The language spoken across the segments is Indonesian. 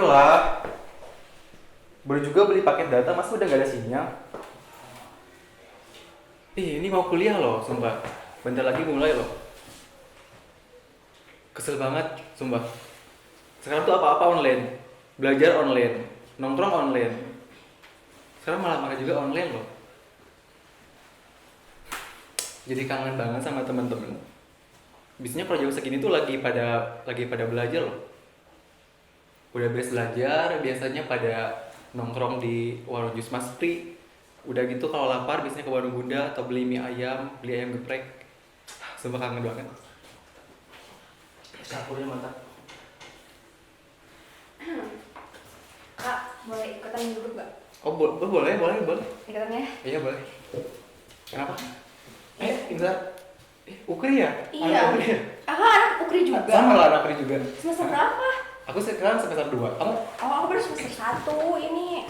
lah. Baru juga beli paket data, masa udah gak ada sinyal? Ini mau kuliah loh, sumpah. Bentar lagi mulai loh. Kesel banget, sumpah. Sekarang tuh apa-apa online. Belajar online, nongkrong online. Sekarang malah makan juga online loh. Jadi kangen banget sama temen-temen. Biasanya kalau jam segini tuh lagi pada belajar loh. Udah beres belajar, biasanya pada nongkrong di warung jus Mas Pri. Udah gitu kalau lapar biasanya ke warung Bunda atau beli mie ayam, beli ayam geprek. Sumpah kangen banget. Campurnya mantap. Kak, boleh ikutan dulu gak? Oh boleh. Ikutannya? Iya boleh. Kenapa? Indra. Ukri ya? Iya. Anak Ukri ya? Anak Ukri juga? Sama lah anak Ukri juga. Semester berapa? Aku sekarang semester 2. Kamu? Oh, aku baru semester 1 ini.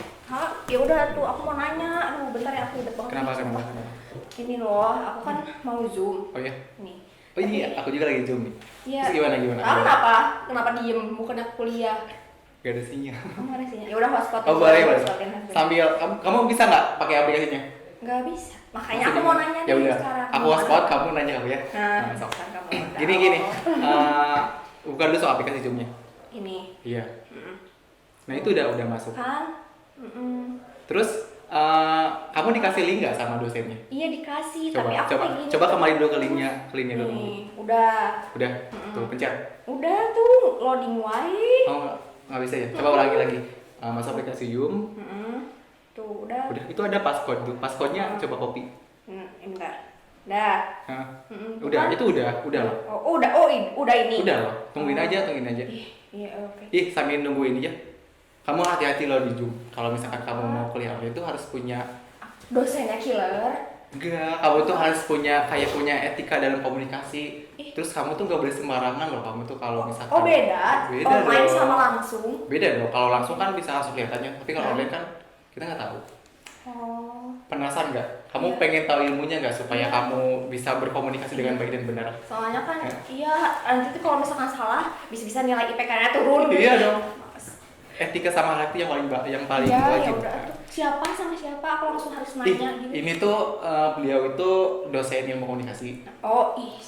Ya udah tuh, aku mau nanya. Aduh, bentar ya, aku ribet banget. Kenapa? Ini loh, aku kan mau Zoom. Oh iya? Nih. Oh iya, aku juga lagi Zoom nih. Iya. Terus gimana? Kamu kenapa? Kenapa diem? Bukannya kuliah? Gak ada sinyal. Kamu ada sinyal? Ya udah hotspot. Oh boleh. Hotspotin husband. Sambil kamu bisa nggak pakai aplikasinya? Nggak bisa. Makanya aku mau nanya Ya nih udah. sekarang. Aku hotspot, kamu nanya aku ya. Nah, sok. sekarang kamu udah. Gini. Bukan dulu soal aplikasi Zoom-nya. Ini. Iya. Nah itu udah masuk. Kan? Terus kamu dikasih link nggak sama dosennya? Iya dikasih, tapi aku kayak gini. Coba kemarin dulu ke linknya dulu. Nih, udah. Udah. Tuh pencet. Udah tuh loading wae. Oh nggak bisa ya? Coba ulangi lagi. Masuk aplikasi Zoom. Tuh udah. Udah. Itu ada passcode tuh. Passcode-nya coba copy. Bentar. Udah. Udah. Itu udah loh. Oh udah ini. Udah loh. Tungguin aja. Iya oke. Sambil nungguin aja. Kamu hati-hati loh di Zoom. Kalau misalkan kamu mau kuliah online itu harus punya Dosennya killer. enggak, kamu tuh harus punya etika dalam komunikasi. Terus kamu tuh gak boleh sembarangan loh. Kamu tuh kalau misalkan beda online dong. sama langsung. Beda dong. Kalau langsung kan bisa langsung kelihatannya. Tapi kalau online kan kita nggak tahu. Penasaran nggak? Kamu pengen tahu ilmunya nggak supaya kamu bisa berkomunikasi dengan baik dan benar? Soalnya kan nanti tuh kalau misalkan salah bisa nilai IPK-nya turun. Iya dong. Etika sama hati yang paling wajib. Ya udah tuh. Siapa sama siapa aku langsung harus nanya gitu. Ini tuh beliau itu dosen ilmu komunikasi.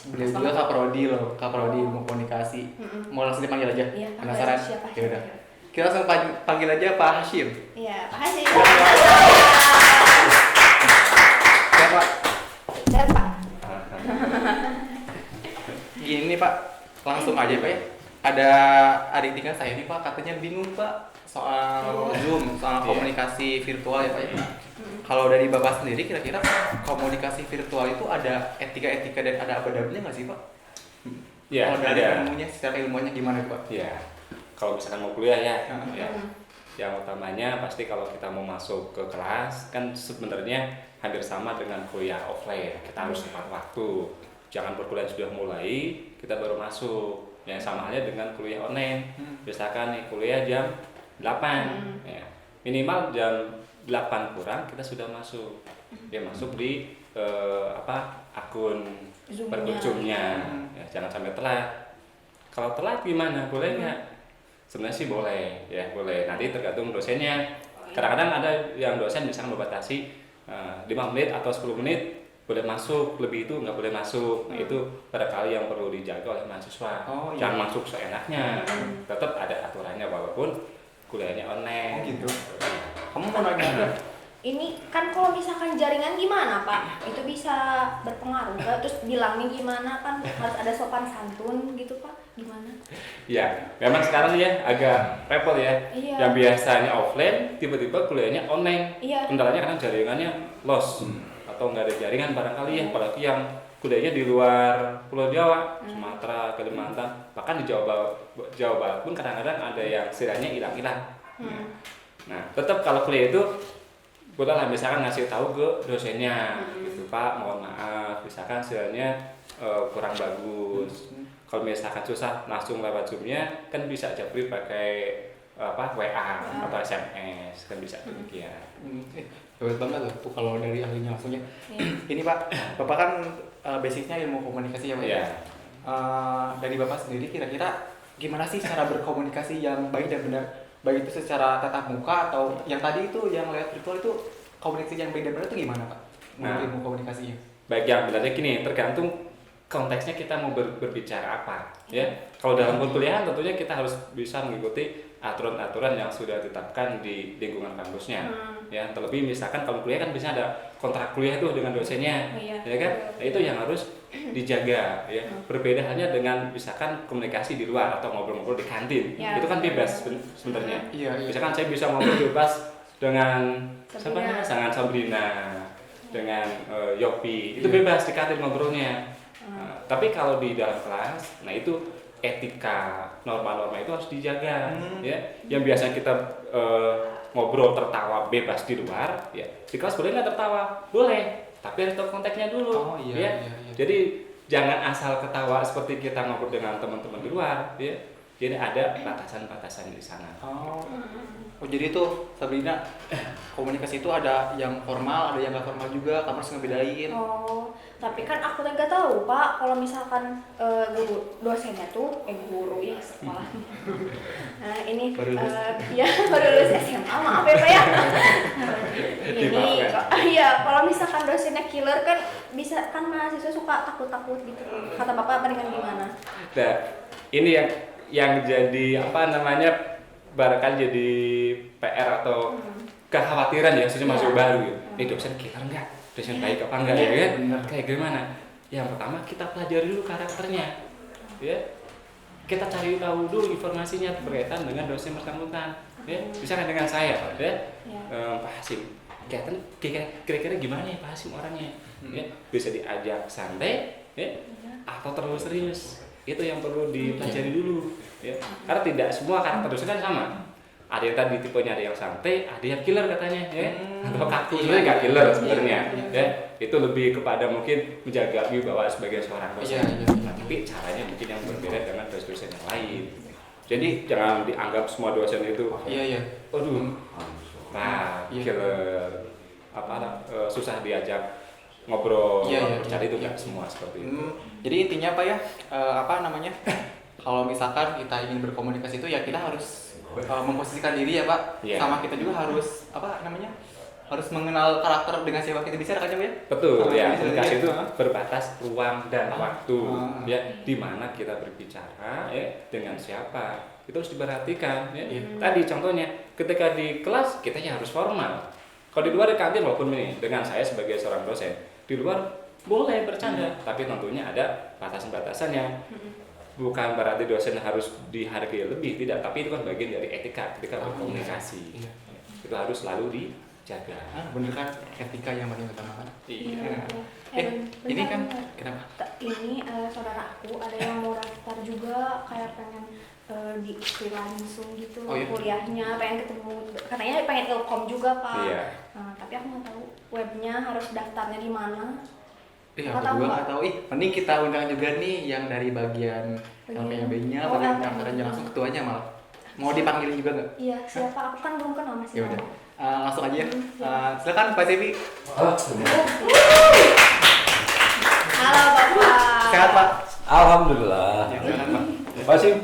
Beliau juga kaprodi loh, kaprodi ilmu komunikasi. Mau langsung dipanggil aja? Iya, penasaran? siapa? Ya udah. Kita langsung panggil aja Pak Hashim. Iya, Pak Hashim. Siapa? Siapa? Gini Pak, langsung aja Pak ya. Ada adik tingkat saya nih Pak, katanya bingung Pak soal Zoom, soal komunikasi virtual ya Pak ya. Kalau dari Bapak sendiri kira-kira komunikasi virtual itu ada etika-etika dan ada adab-adabnya nggak sih Pak? Ya, kalau dari ada. ilmunya, secara ilmunya gimana Pak? Ya, kalau misalkan mau kuliah ya, yang utamanya pasti kalau kita mau masuk ke kelas kan sebenarnya hampir sama dengan kuliah offline. Kita harus tepat waktu. Jangan perkuliahan sudah mulai, kita baru masuk. Ya sama halnya dengan kuliah online. Misalkan nih kuliah jam 8. Ya, minimal jam 8 kurang kita sudah masuk. Dia masuk di akun berkunjungnya. Ya, jangan sampai telat. Kalau telat gimana? Boleh nggak? Sebenarnya sih boleh, ya boleh. Nanti tergantung dosennya. Kadang-kadang ada yang dosen bisa membatasi 5 menit atau 10 menit boleh masuk, lebih itu nggak boleh masuk. Nah itu barangkali yang perlu dijaga oleh mahasiswa. Jangan masuk seenaknya. Tetap ada aturannya walaupun kuliahnya online. Gitu. Kamu mau nanya nggak? Ini kan kalau misalkan jaringan gimana Pak? Itu bisa berpengaruh nggak? Terus bilangnya gimana kan harus ada sopan santun gitu Pak? Gimana? Ya, memang sekarang ya agak repot ya. Iya. Yang biasanya offline, tiba-tiba kuliahnya online. Iya. Kendalanya karena jaringannya lost atau nggak ada jaringan barangkali ya. Apalagi yang kuliahnya di luar Pulau Jawa, Sumatera, Kalimantan, bahkan di Jawa Barat pun kadang-kadang ada yang istilahnya hilang-hilang. Nah, tetap kalau kuliah itu bolehlah misalkan ngasih tahu ke dosennya, gitu Pak, mohon maaf, misalkan istilahnya kurang bagus. Kalau misalkan susah langsung lewat Zoom-nya kan bisa japri pakai WA atau SMS kan bisa demikian. Hebat banget loh kalau dari ahlinya langsungnya. Ini Pak, Bapak kan basicnya ilmu komunikasi ya Pak ya. Dari Bapak sendiri kira-kira gimana sih cara berkomunikasi yang baik dan benar? baik itu secara tatap muka atau yang tadi itu yang lewat virtual itu komunikasi yang beda-beda itu gimana Pak? Nah. Ilmu komunikasinya? Baik, yang benarnya gini, tergantung konteksnya kita mau berbicara apa, ya. Kalau dalam perkuliahan tentunya kita harus bisa mengikuti aturan-aturan yang sudah ditetapkan di lingkungan kampusnya, ya. Terlebih misalkan kalau kuliah kan biasanya ada kontrak kuliah tuh dengan dosennya, ya kan. Nah, itu yang harus dijaga, ya. Berbeda halnya dengan misalkan komunikasi di luar atau ngobrol-ngobrol di kantin, itu kan bebas sebenarnya. Misalkan saya bisa ngobrol bebas dengan siapa namanya, dengan Sabrina, dengan Yopi, itu bebas di kantin ngobrolnya. Tapi kalau di dalam kelas, nah itu etika, norma-norma itu harus dijaga, ya. Yang biasanya kita ngobrol tertawa bebas di luar, ya di kelas boleh nggak tertawa? Boleh, tapi harus tahu konteksnya dulu, ya. Jadi jangan asal ketawa seperti kita ngobrol dengan teman-teman di luar, ya. Jadi ada batasan-batasan di sana. Oh jadi itu Sabrina, komunikasi itu ada yang formal, ada yang nggak formal juga, kamu harus ngebedain. Oh, tapi kan aku nggak tahu Pak, kalau misalkan guru dosennya tuh guru ya sekolah. Nah ini Baru lulus. ya baru lulus SMA, maaf ya Pak ya. Ini iya kalau misalkan dosennya killer kan bisa kan mahasiswa suka takut-takut gitu. Kata Bapak mendingan gimana? Nah, ini yang jadi apa namanya, barangkali jadi PR atau kekhawatiran ya khususnya mahasiswa baru ya. Ini dosen killer enggak? Dosen baik apa enggak ya kan? Kayak gimana? Yang pertama kita pelajari dulu karakternya. Ya. Kita cari tahu dulu informasinya berkaitan dengan dosen bersangkutan. Ya, misalkan dengan saya, ya. Pak Hasim. Kira-kira gimana ya Pak Hasim orangnya? Ya, bisa diajak santai, ya, atau terlalu serius. Itu yang perlu dipelajari dulu, ya. Karena tidak semua karakter dosen kan sama. Ada yang tadi tipenya ada yang santai, ada yang killer katanya, ya. Atau kaku, sebenarnya nggak killer sebenarnya, ya. Itu lebih kepada mungkin menjaga wibawa sebagai seorang dosen. Nah, tapi caranya mungkin yang berbeda dengan dosen-dosen yang lain. Jadi jangan dianggap semua dosen itu, aduh, nah, killer, susah diajak ngobrol, bercanda itu nggak semua seperti itu. Jadi intinya apa ya, kalau misalkan kita ingin berkomunikasi itu ya kita harus memposisikan diri ya Pak, sama kita juga harus harus mengenal karakter dengan siapa kita bicara kan ya? Betul, ya. Komunikasi itu berbatas ruang dan waktu, ya, di mana kita berbicara, ya, dengan siapa itu harus diperhatikan, ya. Tadi contohnya ketika di kelas kita harus formal. Kalau di luar di kantin walaupun ini dengan saya sebagai seorang dosen di luar boleh bercanda, tapi tentunya ada batasan-batasannya. Bukan berarti dosen harus dihargai lebih, tidak, tapi itu kan bagian dari etika ketika berkomunikasi. Itu harus selalu dijaga. Bener kan, etika yang paling utama kan. Ini kan kenapa? Ini saudara aku ada yang mau daftar juga, kayak pengen diikuti langsung gitu kuliahnya, pengen ketemu, katanya pengen ilkom juga Pak. Tapi aku nggak tahu webnya harus daftarnya di mana. Aku juga nggak tahu. Mending kita undang juga nih yang dari bagian LPMB-nya, bagian pendaftarannya langsung ketuanya malah. Mau dipanggil juga nggak? Iya, siapa? Aku kan belum kenal masih. Ya udah, langsung aja ya. Silakan Pak Sebi. Halo Bapak. Sehat Pak? Alhamdulillah. Sehat Pak. Pak Sim.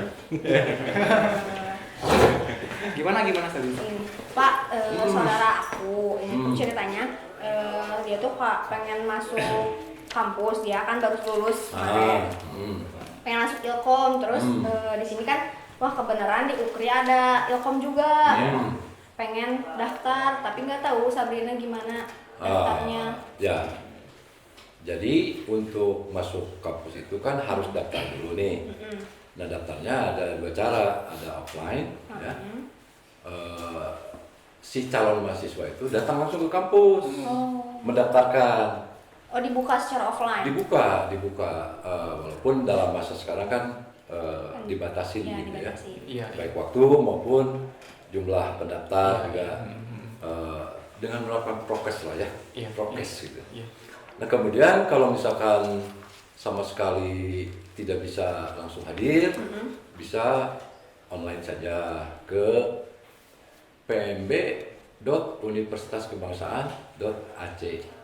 Gimana Sebi? Pak, saudara aku ini ceritanya dia tuh pengen masuk kampus, dia kan baru lulus kemarin. Pengen masuk Ilkom, terus di sini kan wah kebenaran di Ukri ada Ilkom juga. Pengen daftar tapi nggak tahu Sabrina gimana daftarnya. Ya. Jadi untuk masuk kampus itu kan harus daftar dulu nih. Nah daftarnya ada dua cara, ada offline, ya. Si calon mahasiswa itu datang langsung ke kampus, mendaftarkan. Oh dibuka secara offline? Dibuka, walaupun dalam masa sekarang kan dibatasi gitu ya. Baik waktu maupun jumlah pendaftar juga dengan melakukan prokes lah ya, prokes gitu. Nah kemudian kalau misalkan sama sekali tidak bisa langsung hadir, bisa online saja ke pmb.universitaskebangsaan.ac.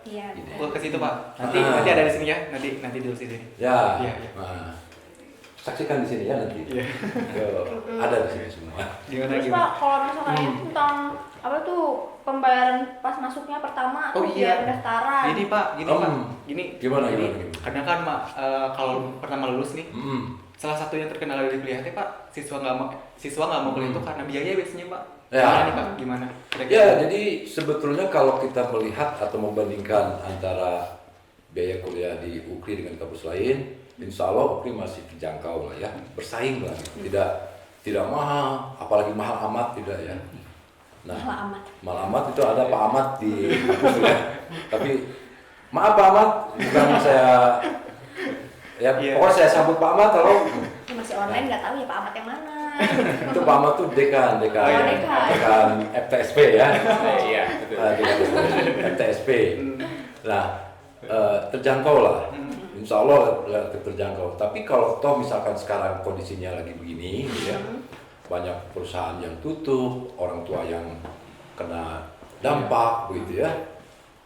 Iya. Ke situ Pak. Nanti ada di sini ya. Nanti di sini. Ya. Iya. Nah, saksikan di sini ya nanti. Ada di sini semua. Terus Pak, kalau misalnya tentang apa tuh pembayaran pas masuknya pertama biaya pendaftaran. Gini Pak, Pak. Gimana? Karena kan kalau pertama lulus nih, salah satu yang terkenal dari kuliah Pak, siswa nggak mau kuliah itu karena biaya biasanya Pak. Gimana nih Pak? Gimana? Ya, jadi sebetulnya kalau kita melihat atau membandingkan antara biaya kuliah di UKRI dengan kampus lain, insya Allah UKRI masih terjangkau lah ya, bersaing lah, tidak mahal, apalagi mahal amat tidak ya. Nah, mahal amat itu ada Pak Ahmad di kampus ya. Tapi maaf Pak Ahmad, bukan saya pokoknya saya sambut Pak Ahmad kalau masih online nggak tahu ya Pak Ahmad yang mana. Itu Pak Ahmad tuh dekan FTSP ya. Iya, betul. FTSP. Nah, terjangkau lah. Insya Allah relatif terjangkau. Tapi kalau toh misalkan sekarang kondisinya lagi begini, ya, banyak perusahaan yang tutup, orang tua yang kena dampak, begitu ya.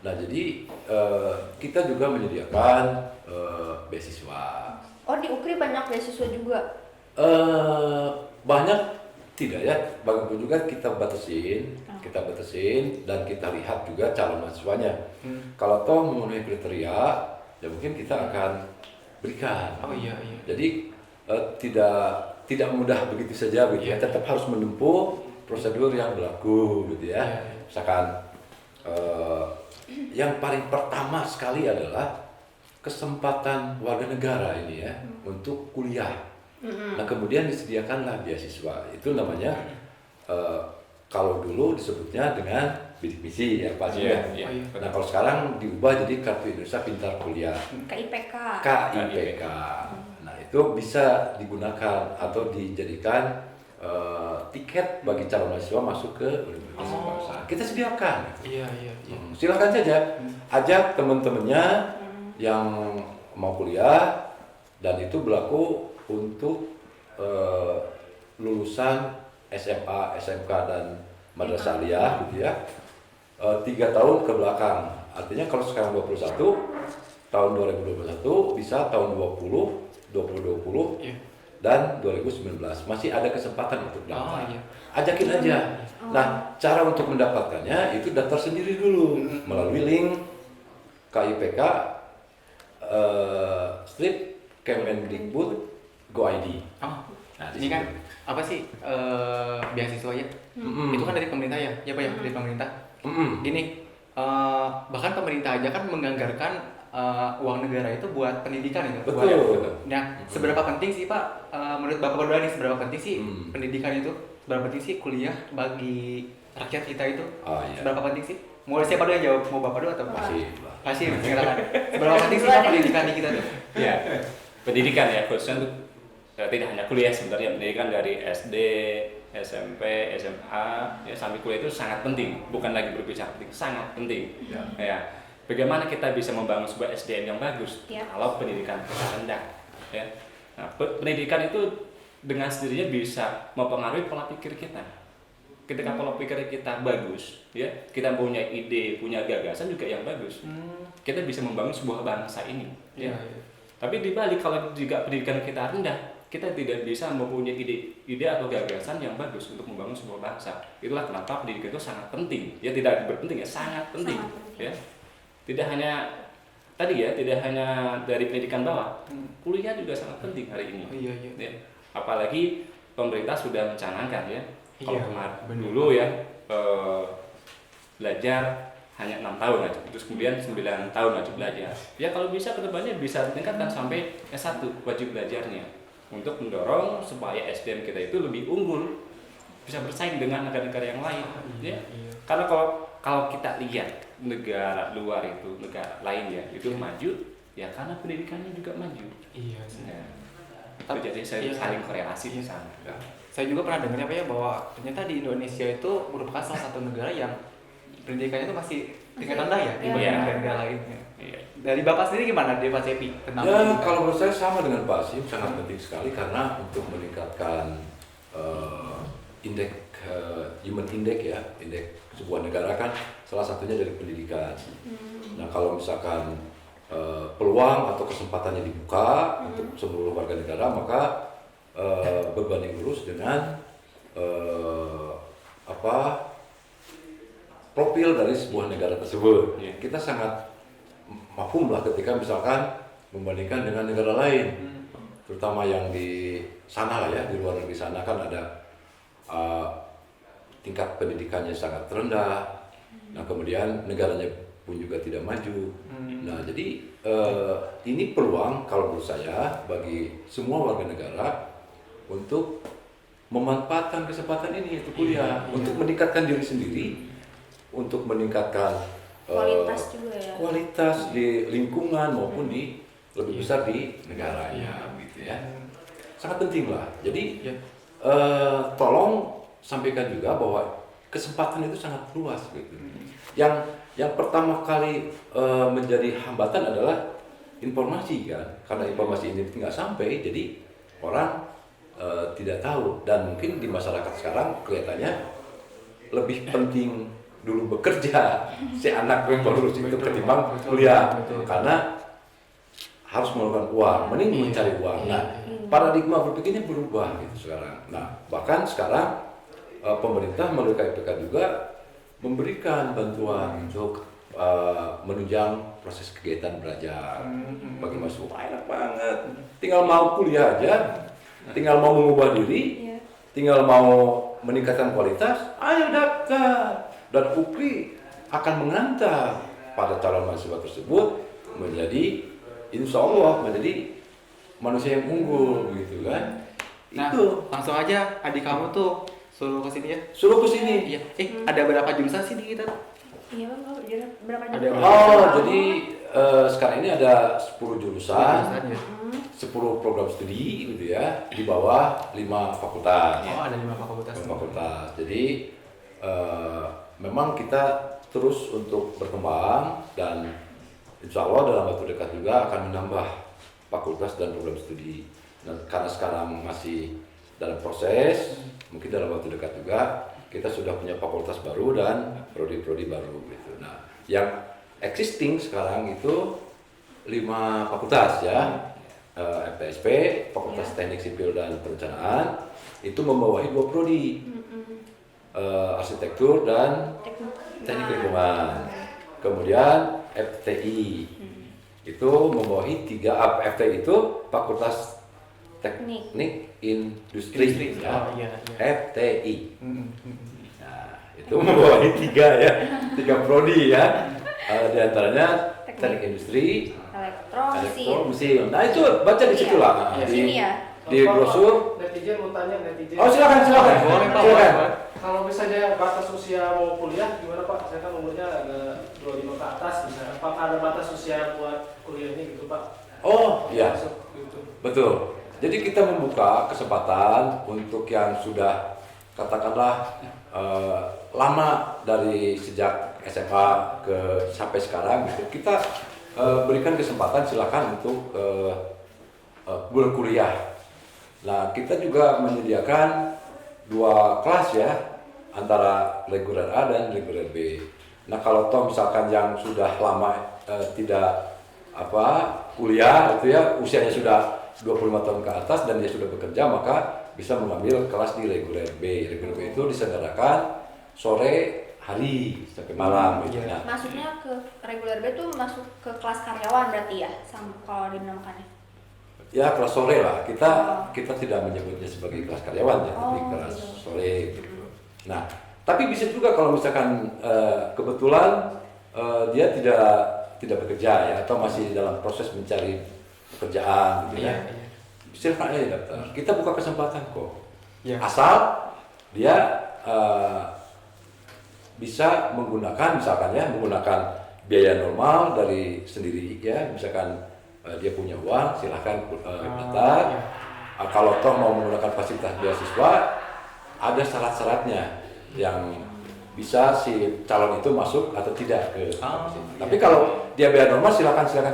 Nah, jadi kita juga menyediakan beasiswa. Oh, di UKRI banyak beasiswa juga? Banyak tidak ya, bagaimanapun juga kita batasin dan kita lihat juga calon mahasiswanya. Kalau toh memenuhi kriteria, ya mungkin kita akan berikan. Jadi tidak mudah begitu saja, begitu ya. Tetap harus menempuh prosedur yang berlaku, gitu ya. Misalkan yang paling pertama sekali adalah kesempatan warga negara ini ya untuk kuliah. Nah, kemudian disediakanlah beasiswa. Itu namanya kalau dulu disebutnya dengan bidik misi ya Pak. Nah, kalau sekarang diubah jadi Kartu Indonesia Pintar Kuliah. KIPK. Nah, itu bisa digunakan atau dijadikan tiket bagi calon mahasiswa masuk ke universitas bangsa. Kita sediakan. Silakan saja ajak teman-temannya yang mau kuliah, dan itu berlaku untuk lulusan SMA, SMK dan madrasah aliyah gitu ya. 3 tahun ke belakang. Artinya kalau sekarang 21, tahun 2021 bisa tahun 2020 dan 2019 masih ada kesempatan untuk daftar. Ajakin aja. Nah, cara untuk mendapatkannya itu daftar sendiri dulu melalui link KIPK strip Kemendikbud GoID. Nah, ini kan apa sih beasiswa ya? Itu kan dari pemerintah ya, Pak ya, dari pemerintah. Gini, bahkan pemerintah aja kan menganggarkan uang negara itu buat pendidikan itu. Betul. Nah, seberapa penting sih Pak, menurut Bapak berdua nih, seberapa penting sih pendidikan itu? Seberapa penting sih kuliah bagi rakyat kita itu? Seberapa penting sih? Mau siapa dulu yang jawab? Mau Bapak dulu atau Pak? Pasti silakan. Seberapa penting sih Pak pendidikan di kita tuh? Ya, pendidikan ya, khususnya untuk tidak hanya kuliah sebenarnya, pendidikan dari SD, SMP, SMA, ya sampai kuliah itu sangat penting. Bukan lagi berbicara penting, sangat penting. Ya. Bagaimana kita bisa membangun sebuah SDM yang bagus kalau pendidikan kita rendah? Ya. Nah, pendidikan itu dengan sendirinya bisa mempengaruhi pola pikir kita. Ketika pola pikir kita bagus, ya kita punya ide, punya gagasan juga yang bagus. Kita bisa membangun sebuah bangsa ini. Ya. Tapi dibalik kalau juga pendidikan kita rendah, kita tidak bisa mempunyai ide atau gagasan yang bagus untuk membangun sebuah bangsa. Itulah kenapa pendidikan itu sangat penting. Ya tidak berpenting ya, sangat penting. Ya. Tidak hanya dari pendidikan bawah, kuliah juga sangat penting hari ini. Ya. Apalagi pemerintah sudah mencanangkan ya. Kalau kemarin dulu ya belajar hanya 6 tahun aja, terus kemudian 9 tahun aja belajar. Ya kalau bisa kedepannya bisa ditingkatkan sampai S1 wajib belajarnya, untuk mendorong supaya SDM kita itu lebih unggul, bisa bersaing dengan negara-negara yang lain. Ya. Karena kalau kita lihat negara luar itu, negara lain ya, itu maju, ya karena pendidikannya juga maju. Ya. Jadi saya saling korelasi di sana. Saya juga pernah dengar ya bahwa ternyata di Indonesia itu merupakan salah satu negara yang pendidikannya itu masih tingkat rendah ya dibanding negara lain. Dari Bapak sendiri gimana, Pak Cepi? Ya, kalau menurut saya sama dengan Pak Sim, sangat penting sekali karena untuk meningkatkan indeks human index ya, indeks sebuah negara kan salah satunya dari pendidikan. Nah, kalau misalkan peluang atau kesempatannya dibuka untuk seluruh warga negara, maka berbanding lurus dengan profil dari sebuah negara tersebut. Kita sangat mafhum lah ketika misalkan membandingkan dengan negara lain, terutama yang di sana lah ya, di luar negeri sana kan ada tingkat pendidikannya sangat rendah. Nah kemudian negaranya pun juga tidak maju. Nah jadi ini peluang kalau menurut saya bagi semua warga negara untuk memanfaatkan kesempatan ini, yaitu kuliah, untuk meningkatkan diri sendiri, untuk meningkatkan kualitas juga ya, kualitas di lingkungan maupun di lebih besar di negaranya, gitu ya. Sangat penting lah. Jadi tolong sampaikan juga bahwa kesempatan itu sangat luas, gitu. Yang pertama kali menjadi hambatan adalah informasi kan, karena informasi ini nggak sampai, jadi orang tidak tahu, dan mungkin di masyarakat sekarang kelihatannya lebih penting dulu bekerja si anak yang baru lulus itu ketimbang kuliah, karena harus mengeluarkan uang, mending mencari uang. Nah paradigma berpikirnya berubah gitu sekarang. Nah bahkan sekarang pemerintah melalui KIPK juga memberikan bantuan untuk menunjang proses kegiatan belajar bagi mahasiswa. Enak banget, tinggal mau kuliah aja, tinggal mau mengubah diri, tinggal mau meningkatkan kualitas, ayo daftar. Dan UPRI akan mengantar pada calon mahasiswa tersebut menjadi, insya Allah menjadi manusia yang unggul, gitu kan? Nah, itu langsung aja adik kamu tuh suruh ke sini ya. Suruh ke sini. Iya. Ada berapa jurusan sih di kita? Iya bang, berapa Ada jurusan? Oh, jadi sekarang ini ada 10 jurusan, Ya. 10 program studi gitu ya, di bawah 5 fakultas. Oh, ada 5 fakultas. 5 fakultas. Jadi memang kita terus untuk berkembang, dan insya Allah dalam waktu dekat juga akan menambah fakultas dan program studi. Nah, karena sekarang masih dalam proses, mungkin dalam waktu dekat juga kita sudah punya fakultas baru dan prodi-prodi baru gitu. Nah, yang existing sekarang itu 5 fakultas ya. FTSP, Fakultas Teknik Sipil dan Perencanaan, itu membawahi 2 prodi. Arsitektur dan teknik lingkungan. Kemudian FTI itu membawahi 3 FTI itu Fakultas Teknik Industri ya. FTI. Nah, itu membawahi 3 ya, 3 prodi ya. Di antaranya Teknik Industri, Elektro, Mesin. Nah, itu baca di situ lah. Di brosur. Netizen mau tanya netizen. Oh, silakan. Boleh, Pak. Silakan. Kalau misalnya batas usia mau kuliah gimana Pak? Saya kan umurnya agak 25 ke atas misalnya. Apakah ada batas usia buat kuliahnya gitu Pak? Oh, iya. Masuk gitu. Betul. Jadi kita membuka kesempatan untuk yang sudah katakanlah lama dari sejak SMA sampai sekarang gitu. Kita berikan kesempatan silakan untuk berkuliah. Nah, kita juga menyediakan 2 kelas ya, antara reguler A dan reguler B. Nah, kalau toh misalkan yang sudah lama tidak kuliah itu ya, usianya sudah 25 tahun ke atas dan dia sudah bekerja, maka bisa mengambil kelas di reguler B. Reguler B itu diselenggarakan sore hari sampai malam gitu. Nah, Maksudnya ke reguler B itu masuk ke kelas karyawan berarti ya, kalau dinamakannya? ya kelas sore lah. Kita tidak menyebutnya sebagai kelas karyawan ya, tapi kelas sore gitu. Nah, tapi bisa juga kalau misalkan kebetulan dia tidak bekerja ya, atau masih dalam proses mencari pekerjaan gitu ya. Silakan aja daftar. Kita buka kesempatan kok. Asal dia bisa menggunakan menggunakan biaya normal dari sendiri ya, misalkan dia punya uang, silahkan daftar. Kalau toh mau menggunakan fasilitas beasiswa, ada syarat-syaratnya yang bisa si calon itu masuk atau tidak ke kampus itu. Tapi kalau dia biaya normal, silahkan saja.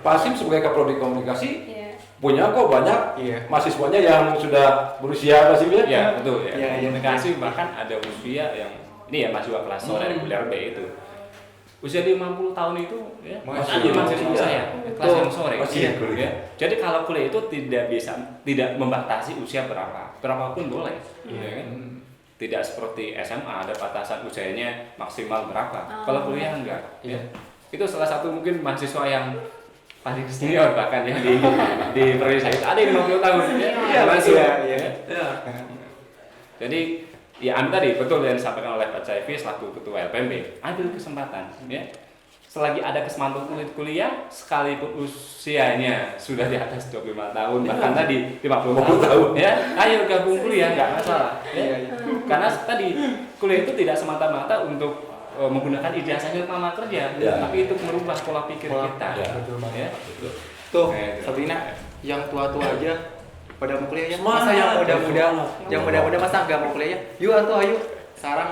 Pak Hasim sebagai Kaprodi Komunikasi punya kok banyak mahasiswanya yang sudah berusia Pak Hasim ya? Iya betul ya. Komunikasi bahkan ada usia yang ini ya mahasiswa kelas sore reguler B itu usia 50 tahun itu ya Masih mahasiswa iya. saya kelas yang sore. Masih kuliah. Ya. Jadi kalau kuliah itu tidak membatasi usia berapapun boleh. Ya kan? Tidak seperti SMA ada batasan usianya maksimal berapa. Kalau kuliah enggak. Ya. Itu salah satu mungkin mahasiswa yang paling senior bahkan yang di periode saya itu ada yang 50 tahun. Iya, masuk. iya. Ya. Jadi ya tadi betul yang disampaikan oleh Pak Caifi selaku ketua LPMB, ambil kesempatan ya. Selagi ada kesempatan kuliah sekalipun usianya sudah di atas 25 tahun bahkan tadi 50 tahun ya, ayo gabung kuliah nggak masalah ya. Karena tadi kuliah itu tidak semata-mata untuk menggunakan ijazahnya utama kerja, tapi itu merubah pola pikir kita. Betul banget. Ya. Tuh, Gitu. Sabrina, yang tua-tua aja pada mau kuliah ya. Semangat, Masa yang muda-muda, semangat. yang muda-muda masa nggak mau kuliah ya? Yuk atuh ayo. Sekarang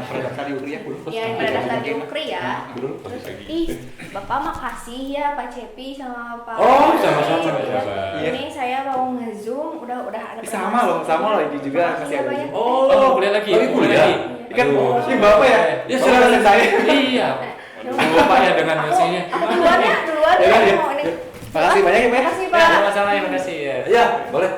pada daftar di UKRI ya. Iya, yang pada daftar di UKRI ya. Dulu. Terus, ih, Bapak makasih ya Pak Cepi sama Pak. Oh, sama-sama. Iya. Ini saya mau nge-zoom, udah ada. Sama loh, ini juga Makasih masih ya, ada. Pak, ya. Oh, kuliah lagi. Lagi kuliah. Kan Aduh. ini Bapak ya? Ya, Bapak silakan. saya. Iya. Bapak ya dengan hasilnya. Aku duluan ya, Ya, ya. mau ini. Makasih banyak ya, Pak. Makasih Ya, Pak. sama-sama ya, makasih ya. Ya, boleh.